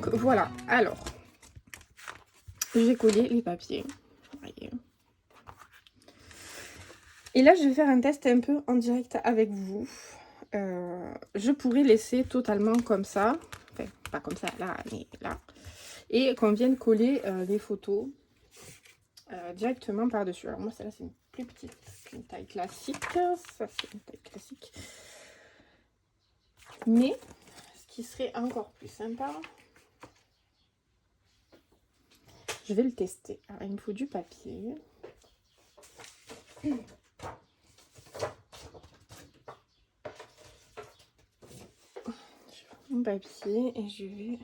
Donc voilà, alors j'ai collé les papiers. Voyez. Et là je vais faire un test un peu en direct avec vous. Je pourrais laisser totalement comme ça, enfin pas comme ça là, mais là, et qu'on vienne coller les photos directement par dessus. Alors moi celle-là c'est une plus petite, une taille classique, ça c'est une taille classique, mais ce qui serait encore plus sympa, je vais le tester. Alors il me faut du papier. Mon papier et je vais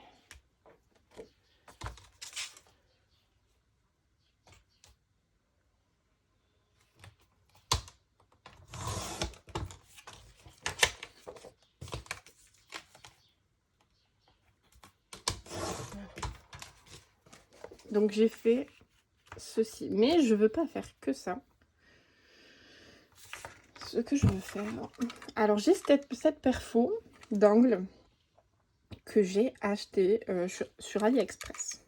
donc j'ai fait ceci, mais je veux pas faire que ça. Ce que je veux faire, alors j'ai cette perfo d'angle que j'ai acheté sur AliExpress.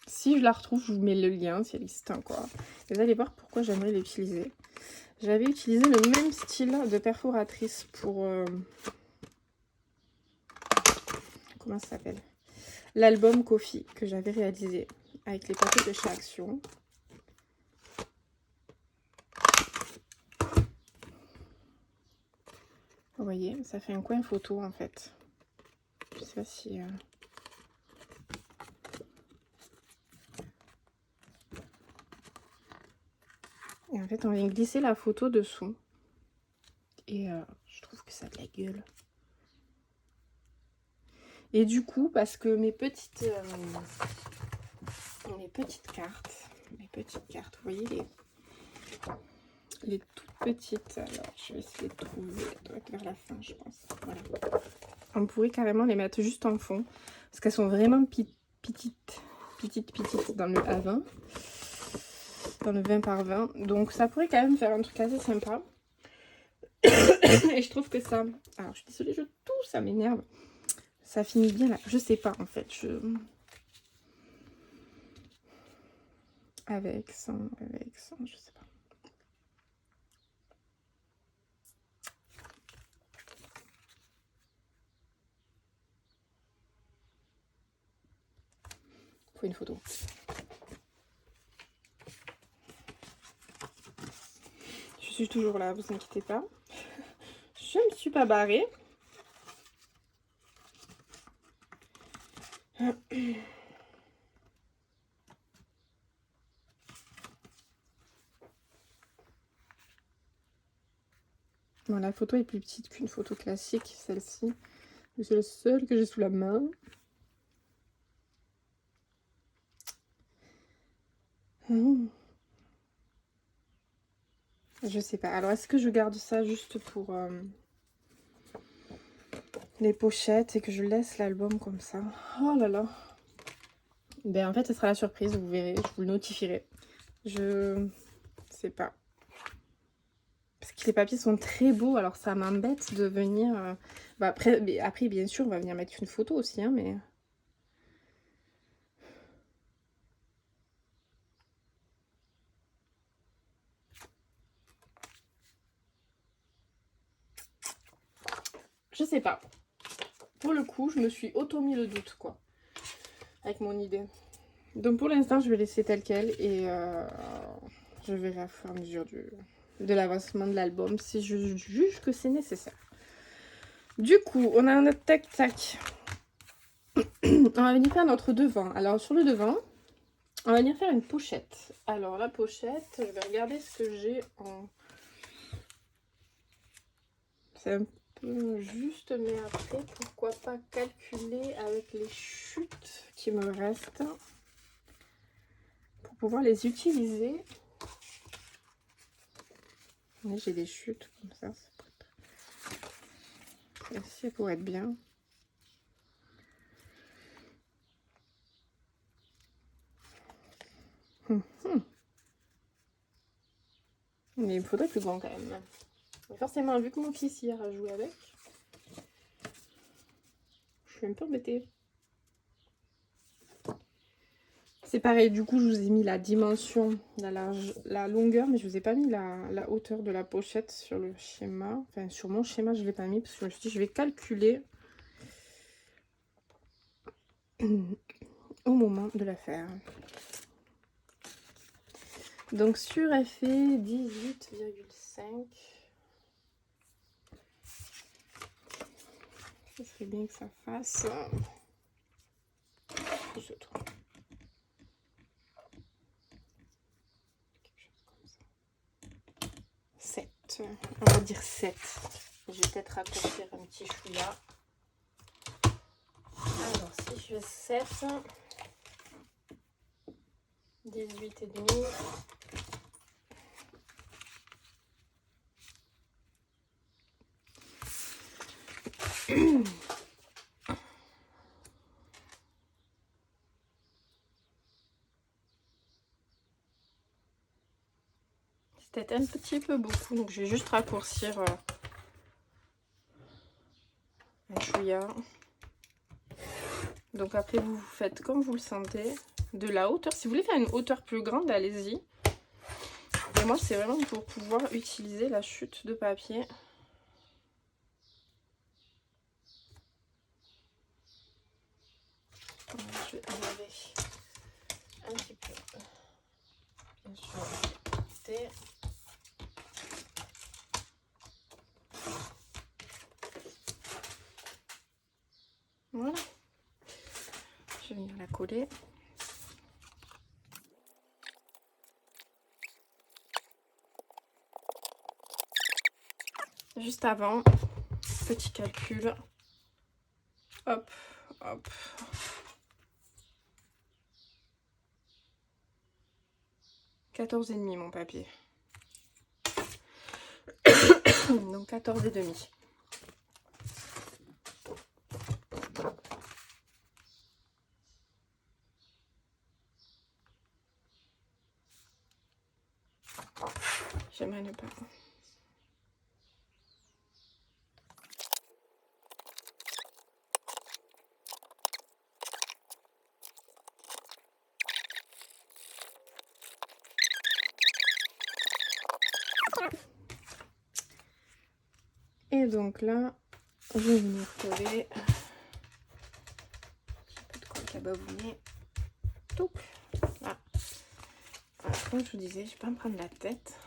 Si je la retrouve, je vous mets le lien si elle existe encore. Vous allez voir pourquoi j'aimerais l'utiliser. J'avais utilisé le même style de perforatrice pour comment ça s'appelle, l'album Coffee que j'avais réalisé avec les papiers de chez Action. Vous voyez, ça fait un coin photo en fait. Je sais pas si et en fait, on vient glisser la photo dessous. Et je trouve que ça a de la gueule. Et du coup, parce que mes petites cartes, vous voyez, les toutes petites, alors je vais essayer de trouver, ça doit être vers la fin, je pense. Voilà. On pourrait carrément les mettre juste en fond, parce qu'elles sont vraiment petites dans le A20. Dans le 20 par 20, donc ça pourrait quand même faire un truc assez sympa. Et je trouve que ça, alors je suis désolée, je tousse, ça m'énerve, ça finit bien là, je sais pas en fait, avec, sans, je sais pas. Faut une photo. Je suis toujours là, vous inquiétez pas. Je ne me suis pas barrée. Bon, la photo est plus petite qu'une photo classique, celle-ci. C'est le seul que j'ai sous la main. Je sais pas. Alors, est-ce que je garde ça juste pour les pochettes et que je laisse l'album comme ça? Oh là là. Ben, en fait, ce sera la surprise, vous verrez. Je vous le notifierai. Je sais pas. Parce que les papiers sont très beaux, alors ça m'embête de venir... Bah après, bien sûr, on va venir mettre une photo aussi, hein, mais... Je sais pas. Pour le coup, je me suis auto-mis le doute, quoi. Avec mon idée. Donc pour l'instant, je vais laisser tel quel et je verrai à fur et à mesure de l'avancement de l'album si je juge que c'est nécessaire. Du coup, on a notre tac-tac. On va venir faire notre devant. Alors sur le devant, on va venir faire une pochette. Alors la pochette, je vais regarder ce que j'ai en... C'est un peu juste, mais après, pourquoi pas calculer avec les chutes qui me restent pour pouvoir les utiliser. J'ai des chutes comme ça, celle-ci pourrait être bien. Mais il me faudrait plus grand quand même. Et forcément, vu que mon fils hier a joué avec, je suis un peu embêtée. C'est pareil, du coup, je vous ai mis la dimension, la longueur, mais je vous ai pas mis la hauteur de la pochette sur le schéma. Enfin, sur mon schéma, je l'ai pas mis parce que je me suis dit, je vais calculer au moment de la faire. Donc, sur elle fait 18,5. Ce serait bien que ça fasse... ce truc. 7. On va dire 7. Je vais peut-être raccourcir un petit chouïa. Alors, si je fais 7, 18 et demi. C'est peut-être un petit peu beaucoup, donc je vais juste raccourcir un chouïa. Donc après, vous faites comme vous le sentez. De la hauteur, si vous voulez faire une hauteur plus grande, allez-y. Et moi, c'est vraiment pour pouvoir utiliser la chute de papier. Je vais enlever un petit peu, bien sûr, thé. Voilà. Je vais venir la coller. Juste avant, petit calcul. Hop, hop. Et demi mon papier. Donc 14 et demi. J'aimerais ne pas. Et donc là, je vais venir coller un petit peu de colle cababounet. Touc. Là. Voilà, comme je vous disais, je vais pas me prendre la tête.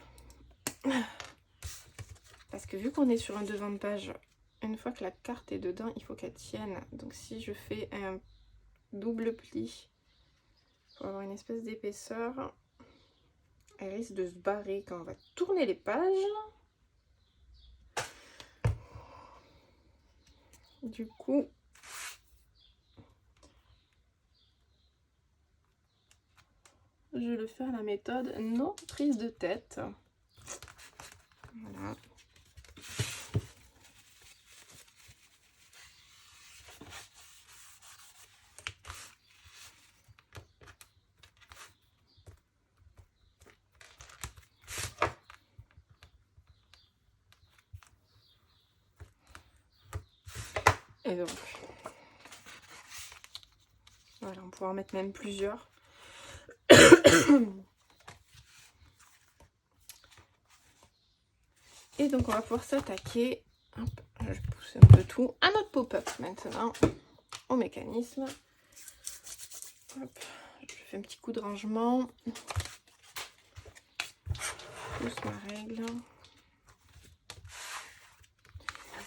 Parce que vu qu'on est sur un devant de page, une fois que la carte est dedans, il faut qu'elle tienne. Donc si je fais un double pli pour avoir une espèce d'épaisseur, elle risque de se barrer quand on va tourner les pages. Du coup, je le fais à la méthode non prise de tête. Voilà. Et donc, voilà, on pourra en mettre même plusieurs. Et donc, on va pouvoir s'attaquer, je pousse un peu tout, à notre pop-up maintenant, au mécanisme. Hop, je fais un petit coup de rangement. Je pousse ma règle.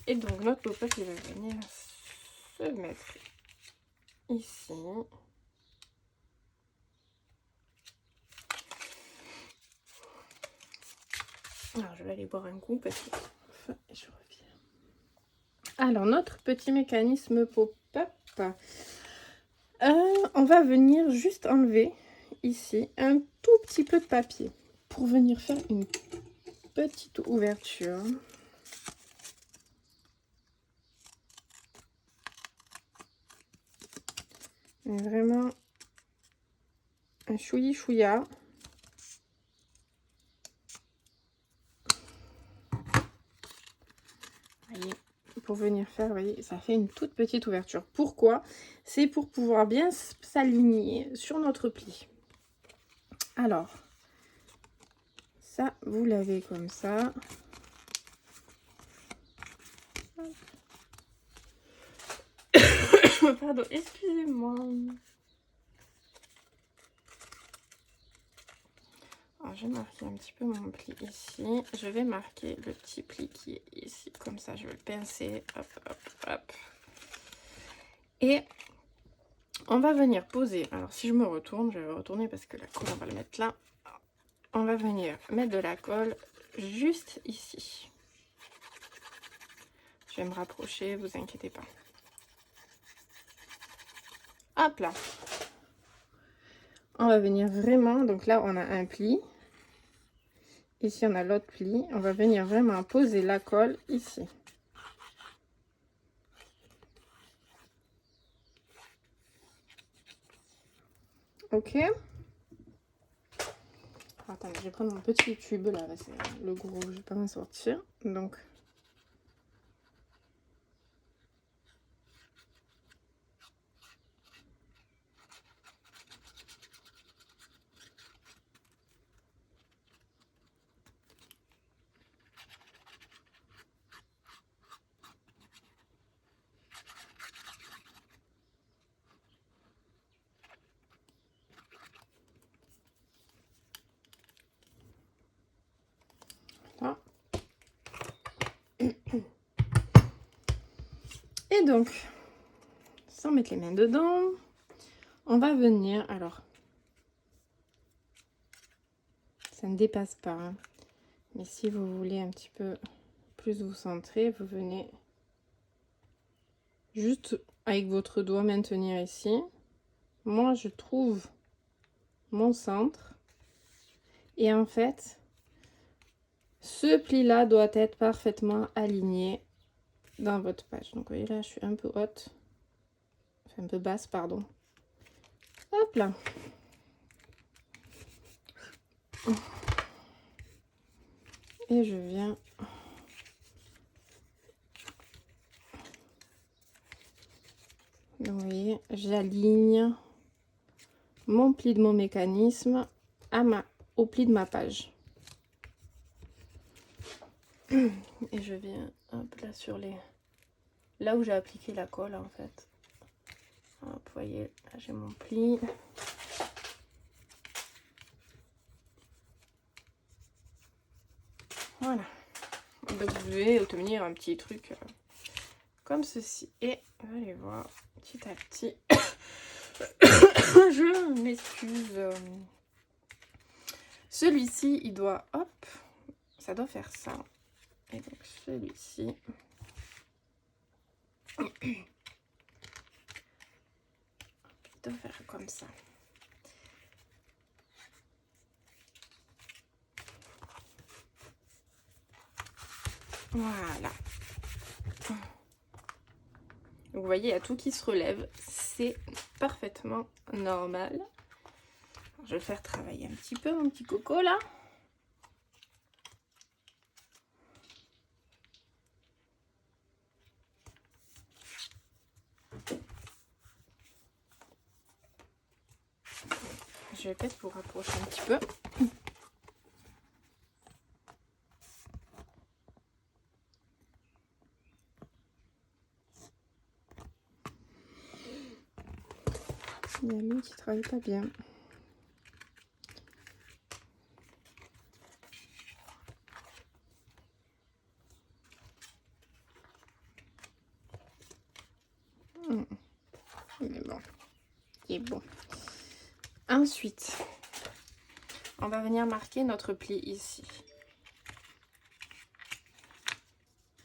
Et donc, notre pop-up, il va venir se mettre ici. Alors, je vais aller boire un coup parce que je reviens. Alors, notre petit mécanisme pop-up, on va venir juste enlever ici un tout petit peu de papier pour venir faire une petite ouverture. Mais vraiment un chouïa chouïa. Voyez, pour venir faire, vous voyez, ça fait une toute petite ouverture. Pourquoi? C'est pour pouvoir bien s'aligner sur notre pli. Alors, ça, vous l'avez comme ça. Pardon, excusez-moi. Alors, je vais marquer un petit peu mon pli ici. Je vais marquer le petit pli qui est ici. Comme ça, je vais le pincer. Hop, hop, hop. Et on va venir poser. Alors, si je me retourne, je vais retourner parce que la colle, on va le mettre là. On va venir mettre de la colle juste ici. Je vais me rapprocher, vous inquiétez pas. Hop là. On va venir vraiment, donc là on a un pli. Ici on a l'autre pli. On va venir vraiment poser la colle ici. Ok. Attendez, je vais prendre mon petit tube là, c'est le gros, je vais pas m'en sortir. Donc là. Et donc, sans mettre les mains dedans, on va venir, alors, ça ne dépasse pas, hein, mais si vous voulez un petit peu plus vous centrer, vous venez juste avec votre doigt maintenir ici. Moi, je trouve mon centre. Et en fait, ce pli-là doit être parfaitement aligné dans votre page. Donc, vous voyez là, je suis un peu haute. Enfin, un peu basse, pardon. Hop là. Et je viens... Donc, vous voyez, j'aligne mon pli de mon mécanisme au pli de ma page. Et je viens hop là sur les... Là où j'ai appliqué la colle en fait. Hop, vous voyez, là j'ai mon pli. Voilà. Donc vous devez obtenir un petit truc comme ceci. Et vous allez voir petit à petit. Je m'excuse. Celui-ci, il doit... Hop. Ça doit faire ça. Et donc celui-ci... Il doit faire comme ça. Voilà. Vous voyez, il y a tout qui se relève. C'est parfaitement normal. Alors, je vais faire travailler un petit peu mon petit coco là. Je vais peut-être vous rapprocher un petit peu. Il y a lui qui travaille pas bien. Mais bon, il est bon. Ensuite, on va venir marquer notre pli ici.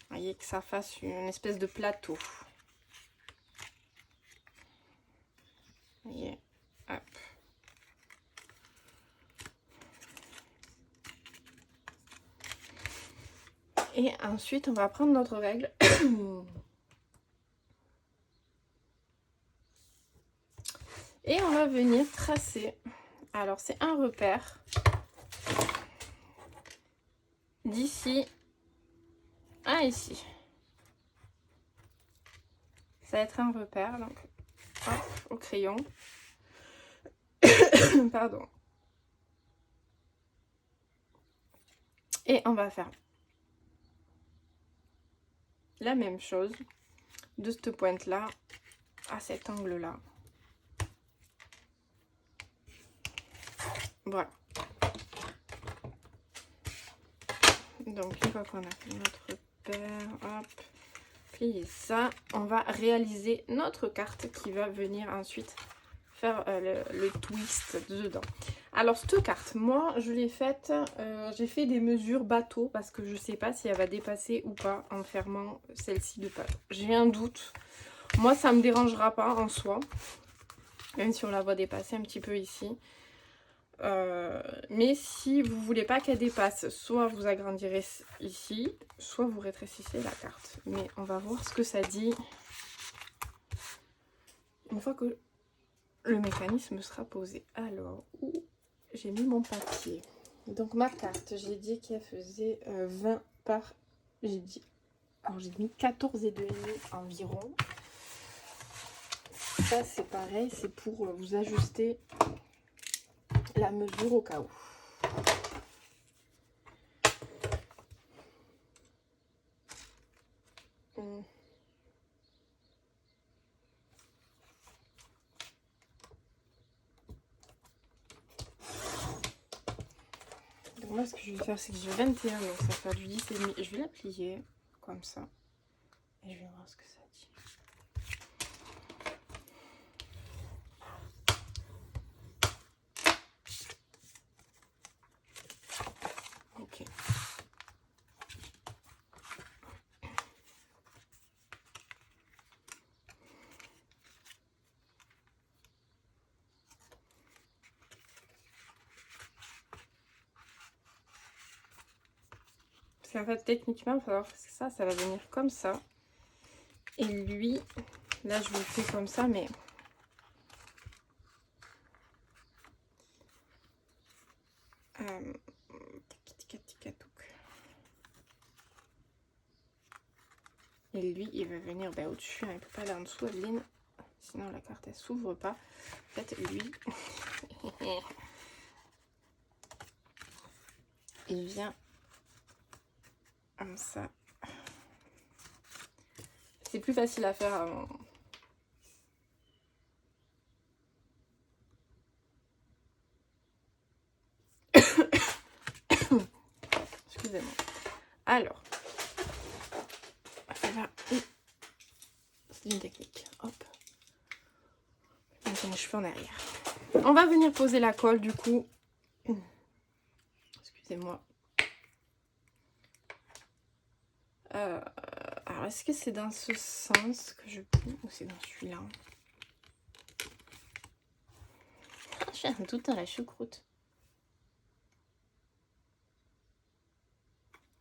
Vous voyez que ça fasse une espèce de plateau. Vous voyez, hop. Et ensuite, on va prendre notre règle. Et on va venir tracer. Alors, c'est un repère d'ici à ici. Ça va être un repère, donc hop, au crayon. Pardon. Et on va faire la même chose de cette pointe-là à cet angle-là. Voilà. Donc une fois qu'on a fait notre repère, hop, plier ça, on va réaliser notre carte qui va venir ensuite faire le twist dedans. Alors cette carte, moi je l'ai faite, j'ai fait des mesures bateau parce que je sais pas si elle va dépasser ou pas en fermant celle-ci de page. J'ai un doute. Moi ça me dérangera pas en soi, même si on la voit dépasser un petit peu ici. Mais si vous voulez pas qu'elle dépasse, soit vous agrandirez ici, soit vous rétrécissez la carte. Mais on va voir ce que ça dit une fois que le mécanisme sera posé. Alors, où j'ai mis mon papier? Donc ma carte, j'ai dit qu'elle faisait 20 par... J'ai dit... Alors j'ai mis 14,5 environ. Ça c'est pareil, c'est pour vous ajuster la mesure au cas où. Donc moi ce que je vais faire c'est que j'ai 21, donc ça va faire du 10,5. Je vais la plier comme ça et je vais voir ce que ça dit. Ok. Parce qu'en fait techniquement il va falloir que ça va venir comme ça. Et lui, là je vous le fais comme ça, mais... Et lui, il va venir au-dessus, hein, il ne peut pas aller en dessous, Adeline. Sinon la carte elle s'ouvre pas. En fait, lui, il vient comme ça. C'est plus facile à faire avant. Excusez-moi. Alors, c'est une technique. Hop. Mettre mes cheveux en arrière. On va venir poser la colle du coup. Excusez-moi. Alors, est-ce que c'est dans ce sens que je plie ou c'est dans celui-là? J'ai un doute dans la choucroute.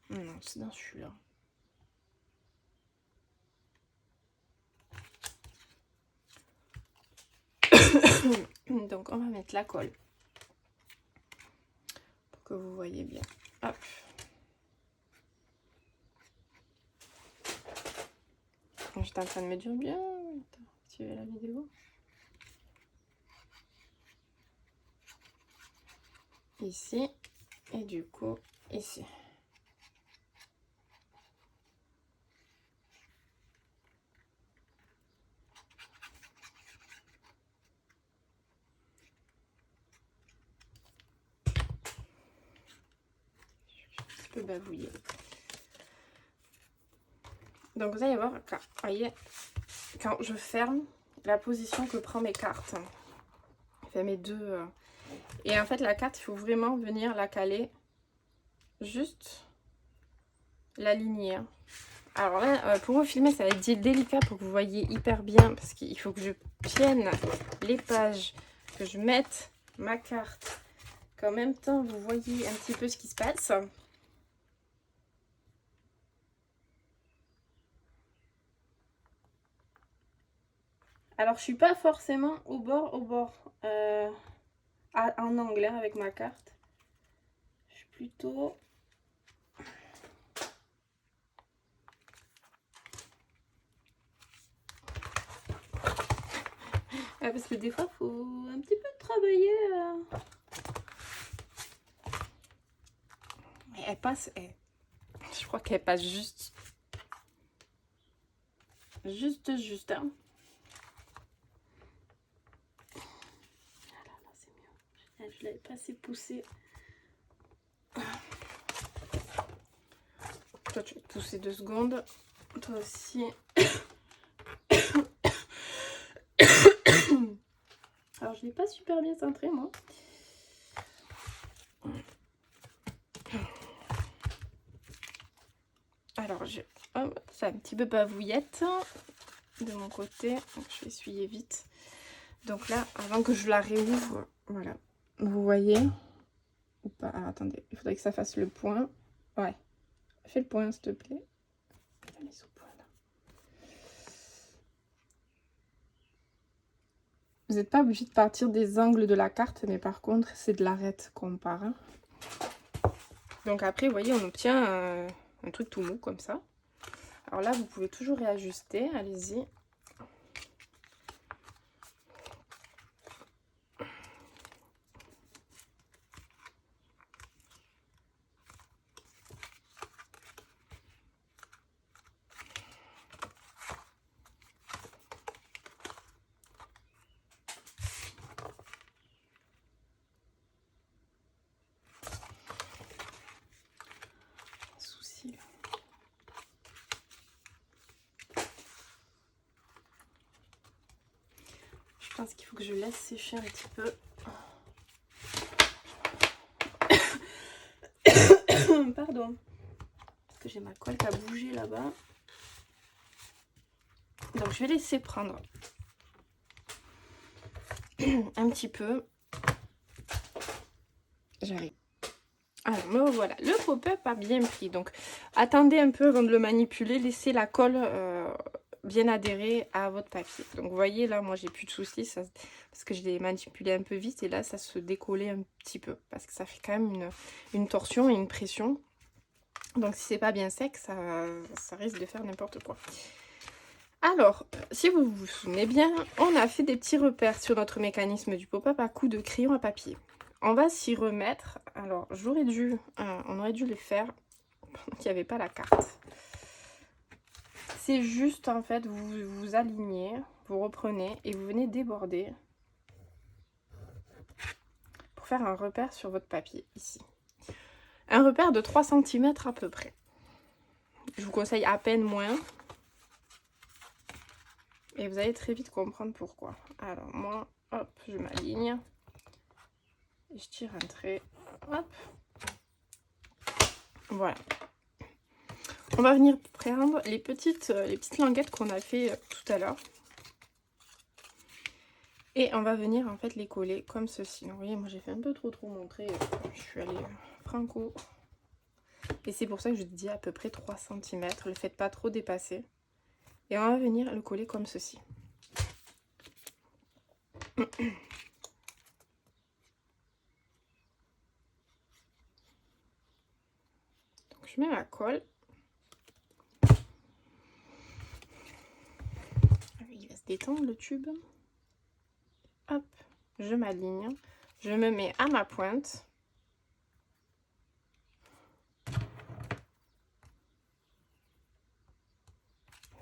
Non, c'est dans celui-là. Donc, on va mettre la colle pour que vous voyez bien. Hop. J'étais en train de me dire bien. Activer la vidéo. Ici. Et du coup, ici. Un peu bavouiller. Donc vous allez voir, voyez, quand je ferme, la position que prend mes cartes. Enfin mes deux. Et en fait la carte, il faut vraiment venir la caler. Juste l'aligner. Alors là, pour vous filmer, ça va être délicat pour que vous voyez hyper bien. Parce qu'il faut que je tienne les pages, que je mette ma carte. Qu'en même temps, vous voyez un petit peu ce qui se passe. Alors, je suis pas forcément au bord, en angle hein, avec ma carte. Je suis plutôt... Parce que des fois, il faut un petit peu travailler. Mais elle passe, je crois qu'elle passe juste. Juste. Hein. Voilà, là, c'est mieux. Je l'avais pas assez poussé. Toi, tu vas pousser 2 secondes. Toi aussi. Alors, je l'ai pas super bien centré, moi. Alors, c'est un petit peu bavouillette de mon côté. Donc, je vais essuyer vite. Donc là, avant que je la réouvre, voilà. Vous voyez ou pas? Ah, attendez, il faudrait que ça fasse le point. Ouais. Fais le point, s'il te plaît. Allez, ce point là. Vous n'êtes pas obligé de partir des angles de la carte, mais par contre, c'est de l'arête qu'on part. Hein. Donc après, vous voyez, on obtient un truc tout mou comme ça. Alors là, vous pouvez toujours réajuster. Allez-y. Souci là. Je pense qu'il faut que je laisse sécher un petit peu. Pardon. Parce que j'ai ma colle qui a bougé là-bas. Donc je vais laisser prendre un petit peu. J'arrive. Alors me voilà, le pop-up a bien pris. Donc attendez un peu avant de le manipuler. Laissez la colle bien adhérer à votre papier. Donc vous voyez là, moi j'ai plus de soucis parce que je l'ai manipulé un peu vite et là ça se décollait un petit peu. Parce que ça fait quand même une torsion et une pression. Donc si c'est pas bien sec, ça risque de faire n'importe quoi. Alors, si vous vous souvenez bien, on a fait des petits repères sur notre mécanisme du pop-up à coups de crayon à papier. On va s'y remettre. Alors, on aurait dû les faire pendant qu'il n'y avait pas la carte. C'est juste, en fait, vous vous alignez, vous reprenez et vous venez déborder pour faire un repère sur votre papier, ici. Un repère de 3 cm à peu près. Je vous conseille à peine moins. Et vous allez très vite comprendre pourquoi. Alors moi, hop, je m'aligne. Je tire un trait. Hop. Voilà. On va venir prendre les petites languettes qu'on a fait tout à l'heure. Et on va venir en fait les coller comme ceci. Donc, vous voyez, moi j'ai fait un peu trop montrer. Je suis allée franco. Et c'est pour ça que je dis à peu près 3 cm. Ne le faites pas trop dépasser. Et on va venir le coller comme ceci. Donc je mets ma colle. Il va se détendre le tube. Hop, je m'aligne. Je me mets à ma pointe.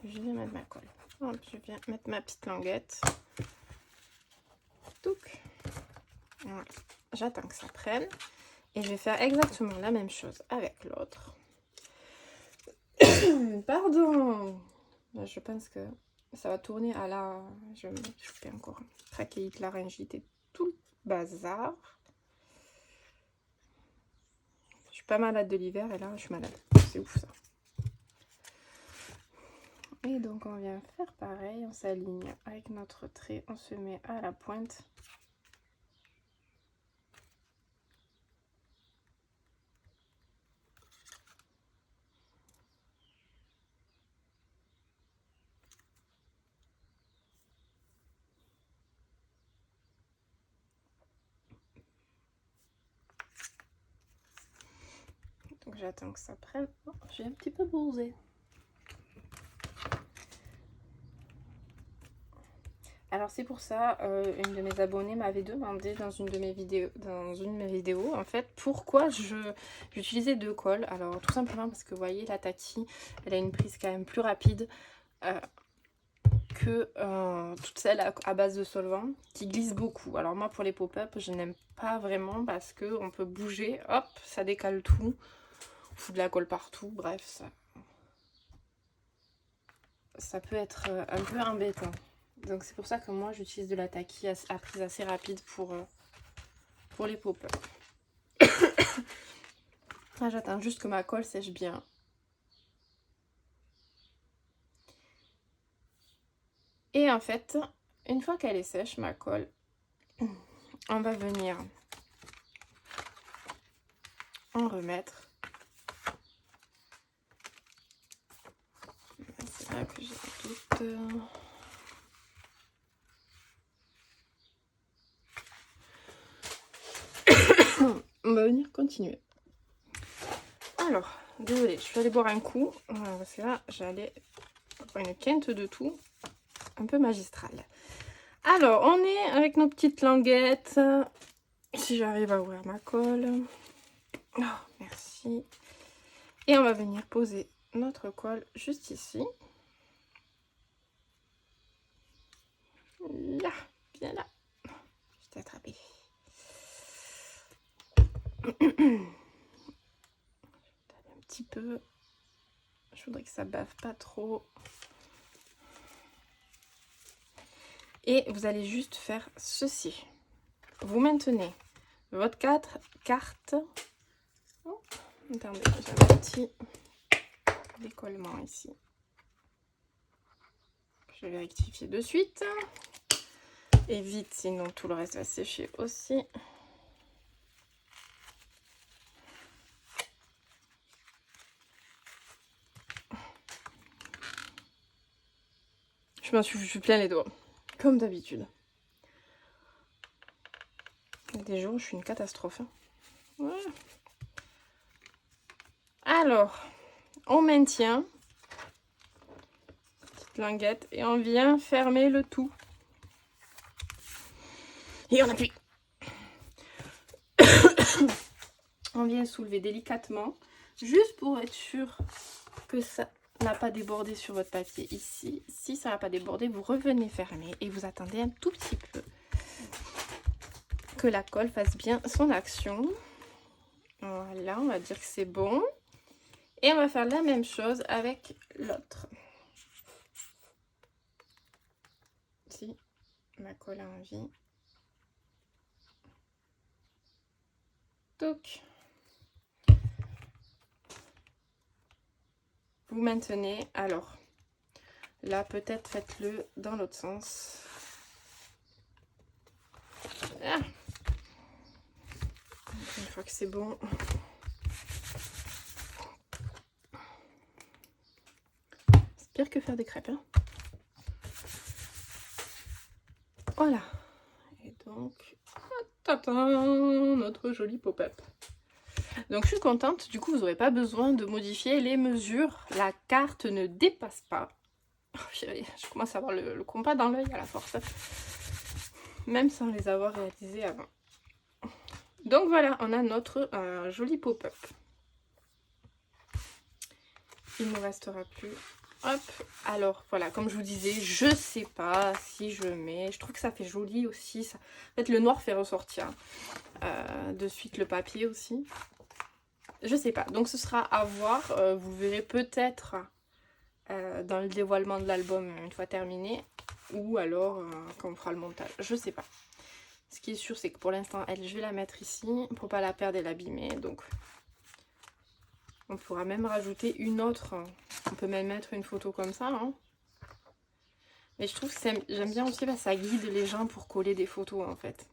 Je vais mettre ma colle. Hop, je viens mettre ma petite languette. Touc. Voilà. J'attends que ça prenne. Et je vais faire exactement la même chose avec l'autre. Pardon. Je pense que ça va tourner à la... Je fais encore trachéite, laryngite et tout le bazar. Je suis pas malade de l'hiver et là je suis malade. C'est ouf ça. Et donc on vient faire pareil, on s'aligne avec notre trait, on se met à la pointe. Donc j'attends que ça prenne. Oh, j'ai un petit peu bousé. Alors c'est pour ça, une de mes abonnées m'avait demandé dans une de mes vidéos, en fait, pourquoi j'utilisais 2 colles. Alors tout simplement parce que vous voyez, la Taki, elle a une prise quand même plus rapide que toutes celles à base de solvant, qui glissent beaucoup. Alors moi, pour les pop-up, je n'aime pas vraiment parce que on peut bouger, hop, ça décale tout, on fout de la colle partout, bref, ça peut être un peu embêtant. Donc c'est pour ça que moi j'utilise de la Taki à prise assez rapide pour les pop-up. Ah, j'attends juste que ma colle sèche bien. Et en fait, une fois qu'elle est sèche, ma colle, on va venir en remettre. C'est là que j'ai tout. On va venir continuer. Alors, désolée, je suis allée boire un coup, parce que là, j'allais avoir une quinte de tout, un peu magistrale. Alors, on est avec nos petites languettes. Si j'arrive à ouvrir ma colle. Oh, merci. Et on va venir poser notre colle juste ici. Là, bien là. Je t'ai attrapé. Un petit peu. Je voudrais que ça bave pas trop. Et vous allez juste faire ceci. Vous maintenez votre carte. Oh, attendez, j'ai un petit décollement ici. Je vais rectifier de suite. Et vite, sinon tout le reste va sécher aussi. Je m'en suis plein les doigts, comme d'habitude. Il y a des jours où je suis une catastrophe. Voilà. Alors, on maintient. Petite languette. Et on vient fermer le tout. Et on appuie. On vient soulever délicatement. Juste pour être sûr que ça n'a pas débordé sur votre papier ici. Si ça n'a pas débordé, vous revenez fermer. Et vous attendez un tout petit peu. Que la colle fasse bien son action. Voilà, on va dire que c'est bon. Et on va faire la même chose avec l'autre. Si ma colle a envie. Donc, vous maintenez. Alors, là, peut-être faites-le dans l'autre sens. Ah. Une fois que c'est bon. C'est pire que faire des crêpes. Hein. Voilà. Et donc, notre joli pop-up. Donc je suis contente, du coup vous n'aurez pas besoin de modifier les mesures. La carte ne dépasse pas. Oh, je commence à avoir le compas dans l'œil à la force. Même sans les avoir réalisés avant. Donc voilà, on a notre joli pop-up. Il ne nous restera plus. Hop, alors voilà, comme je vous disais, je sais pas si je mets, je trouve que ça fait joli aussi. Ça... En fait, le noir fait ressortir de suite le papier aussi. Je sais pas, donc ce sera à voir. Vous verrez peut-être dans le dévoilement de l'album une fois terminé, ou alors quand on fera le montage, je sais pas. Ce qui est sûr, c'est que pour l'instant, elle, je vais la mettre ici pour pas la perdre et l'abîmer. Donc, on pourra même rajouter une autre. On peut même mettre une photo comme ça. Hein. Mais je trouve que j'aime bien aussi, ça guide les gens pour coller des photos en fait.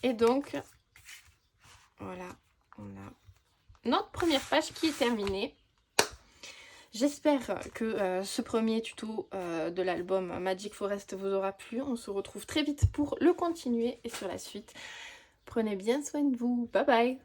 Et donc, voilà, on a notre première page qui est terminée. J'espère que ce premier tuto de l'album Magic Forest vous aura plu. On se retrouve très vite pour le continuer et sur la suite. Prenez bien soin de vous. Bye bye!